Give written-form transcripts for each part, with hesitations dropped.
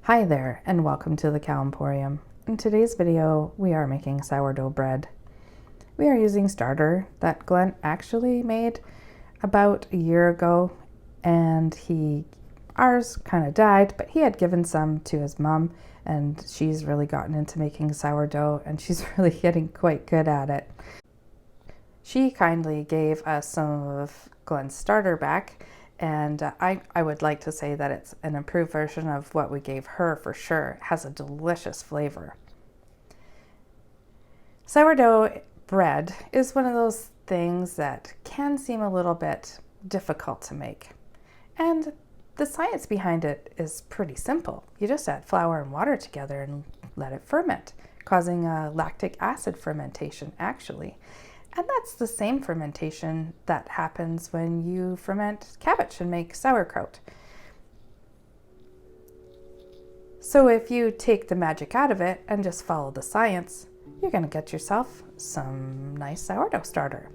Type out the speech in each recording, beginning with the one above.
Hi there, and welcome to the Cow Emporium. In today's video, we are making sourdough bread. We are using starter that Glenn actually made about a year ago, and ours kind of died, but he had given some to his mom, and she's really gotten into making sourdough, and she's really getting quite good at it. She kindly gave us some of Glenn's starter back, and I would like to say that it's an improved version of what we gave her for sure. It has a delicious flavor. Sourdough bread is one of those things that can seem a little bit difficult to make. And the science behind it is pretty simple. You just add flour and water together and let it ferment, causing a lactic acid fermentation actually. And that's the same fermentation that happens when you ferment cabbage and make sauerkraut. So if you take the magic out of it and just follow the science, you're going to get yourself some nice sourdough starter.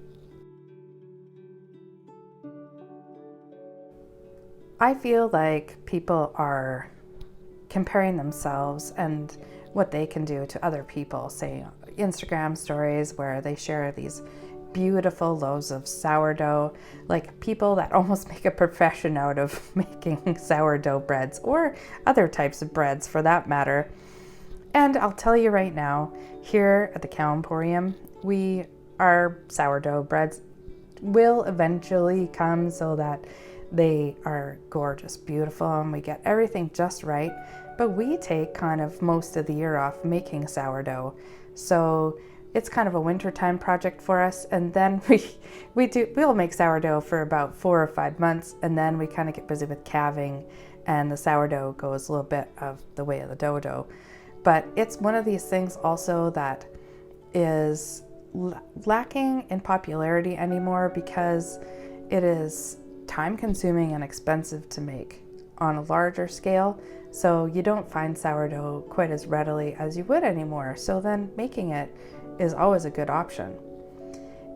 I feel like people are comparing themselves and what they can do to other people, say Instagram stories where they share these beautiful loaves of sourdough, like people that almost make a profession out of making sourdough breads or other types of breads for that matter. And I'll tell you right now, here at the Cow Emporium, our sourdough breads will eventually come so that they are gorgeous, beautiful, and we get everything just right. But we take kind of most of the year off making sourdough. So it's kind of a wintertime project for us. And then we'll make sourdough for about 4 or 5 months. And then we kind of get busy with calving, and the sourdough goes a little bit of the way of the dodo. But it's one of these things also that is lacking in popularity anymore because it is time consuming and expensive to make on a larger scale. So you don't find sourdough quite as readily as you would anymore. So then making it is always a good option.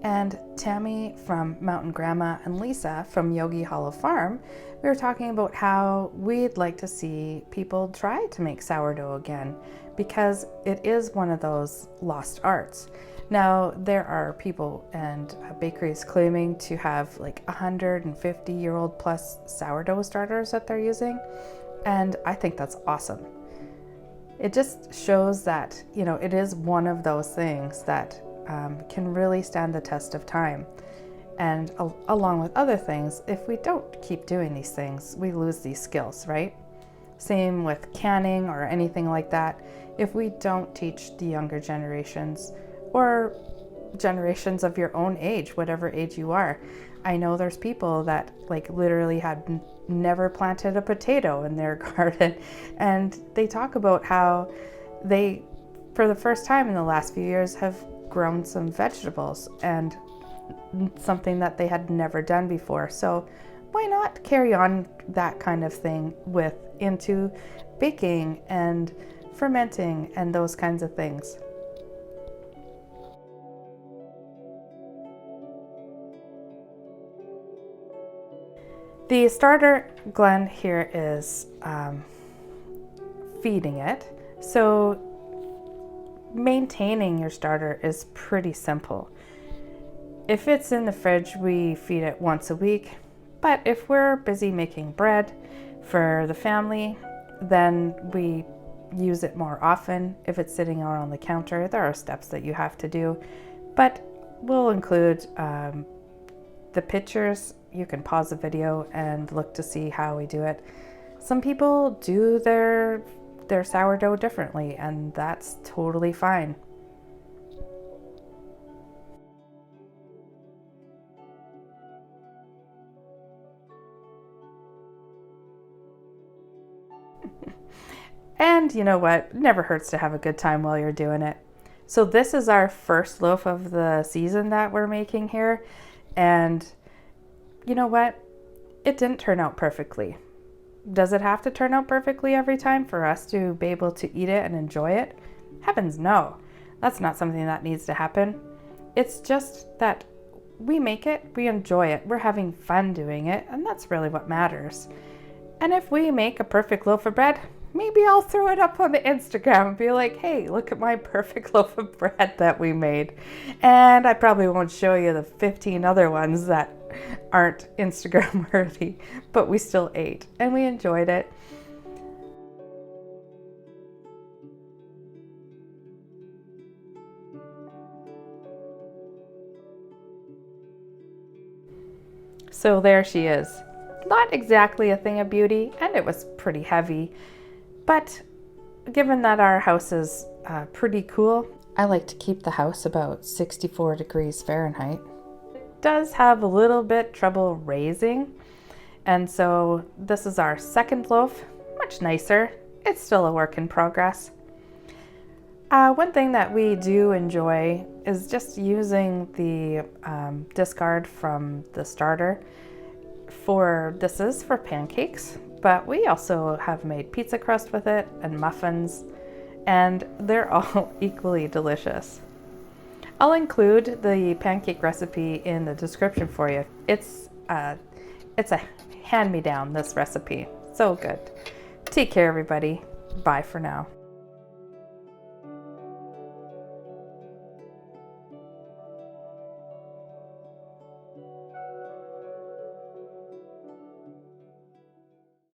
And Tammy from Mountain Grandma and Lisa from Yogi Hollow Farm, we were talking about how we'd like to see people try to make sourdough again because it is one of those lost arts. Now, there are people and bakeries claiming to have like 150-year-old plus sourdough starters that they're using, and I think that's awesome. It just shows that, it is one of those things that can really stand the test of time. And along with other things, if we don't keep doing these things, we lose these skills, right? Same with canning or anything like that. If we don't teach the younger generations or generations of your own age, whatever age you are. I know there's people that like literally had never planted a potato in their garden, and they talk about how they, for the first time in the last few years, have grown some vegetables and something that they had never done before. So why not carry on that kind of thing into baking and fermenting and those kinds of things. The starter, Glenn here is feeding it. So maintaining your starter is pretty simple. If it's in the fridge, we feed it once a week. But if we're busy making bread for the family, then we use it more often. If it's sitting out on the counter, there are steps that you have to do. But we'll include the pictures. You can pause the video and look to see how we do it. Some people do their sourdough differently, and that's totally fine. And you know what? It never hurts to have a good time while you're doing it. So this is our first loaf of the season that we're making here. And you know what? It didn't turn out perfectly. Does it have to turn out perfectly every time for us to be able to eat it and enjoy it? Heavens no. That's not something that needs to happen. It's just that we make it, we enjoy it, we're having fun doing it, and that's really what matters. And if we make a perfect loaf of bread, maybe I'll throw it up on the Instagram and be like, hey, look at my perfect loaf of bread that we made. And I probably won't show you the 15 other ones that aren't Instagram worthy, but we still ate and we enjoyed it. So there she is. Not exactly a thing of beauty, and it was pretty heavy, but given that our house is pretty cool, I like to keep the house about 64 degrees Fahrenheit. It does have a little bit trouble raising, and so this is our second loaf, much nicer. It's still a work in progress. One thing that we do enjoy is just using the discard from the starter this is for pancakes, but we also have made pizza crust with it and muffins, and they're all equally delicious. I'll include the pancake recipe in the description for you. It's a hand-me-down, this recipe. So good. Take care, everybody. Bye for now.